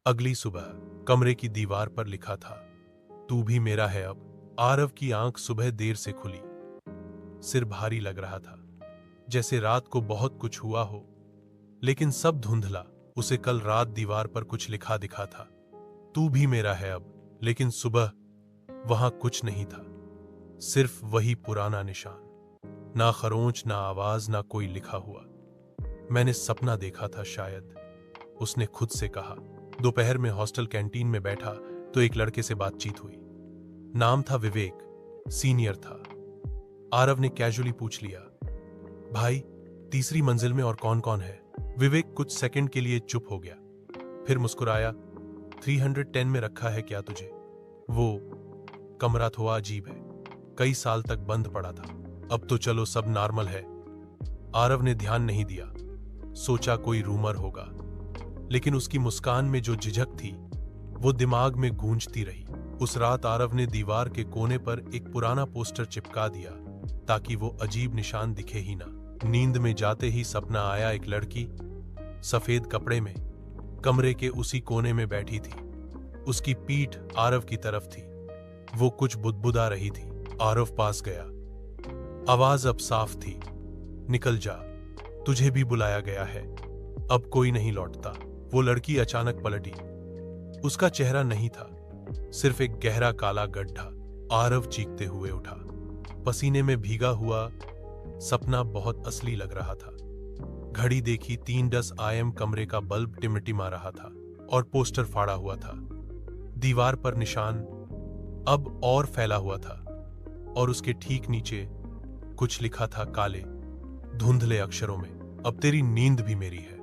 अगली सुबह कमरे की दीवार पर लिखा था, तू भी मेरा है अब। आरव की आंख सुबह देर से खुली। सिर भारी लग रहा था, जैसे रात को बहुत कुछ हुआ हो, लेकिन सब धुंधला। उसे कल रात दीवार पर कुछ लिखा दिखा था, तू भी मेरा है अब। लेकिन सुबह वहां कुछ नहीं था, सिर्फ वही पुराना निशान। ना खरोंच, ना आवाज, ना कोई लिखा हुआ। मैंने सपना देखा था शायद, उसने खुद से कहा। दोपहर में हॉस्टल कैंटीन में बैठा तो एक लड़के से बातचीत हुई। नाम था विवेक, सीनियर था। आरव ने कैजुअली पूछ लिया, भाई तीसरी मंजिल में और कौन कौन है? विवेक कुछ सेकंड के लिए चुप हो गया, फिर मुस्कुराया। 310 में रखा है क्या तुझे? वो कमरा थोड़ा अजीब है, कई साल तक बंद पड़ा था। अब तो चलो सब नॉर्मल है। आरव ने ध्यान नहीं दिया, सोचा कोई रूमर होगा, लेकिन उसकी मुस्कान में जो झिझक थी वो दिमाग में गूंजती रही। उस रात आरव ने दीवार के कोने पर एक पुराना पोस्टर चिपका दिया ताकि वो अजीब निशान दिखे ही ना। नींद में जाते ही सपना आया, एक लड़की सफेद कपड़े में कमरे के उसी कोने में बैठी थी। उसकी पीठ आरव की तरफ थी। वो कुछ बुदबुदा रही थी। आरव पास गया, आवाज अब साफ थी, निकल जा, तुझे भी बुलाया गया है, अब कोई नहीं लौटता। वो लड़की अचानक पलटी। उसका चेहरा नहीं था, सिर्फ एक गहरा काला गड्ढा। आरव चीखते हुए उठा, पसीने में भीगा हुआ। सपना बहुत असली लग रहा था। घड़ी देखी, 3:10 AM। कमरे का बल्ब टिमटिमा रहा था और पोस्टर फाड़ा हुआ था। दीवार पर निशान अब और फैला हुआ था और उसके ठीक नीचे कुछ लिखा था काले धुंधले अक्षरों में, अब तेरी नींद भी मेरी है।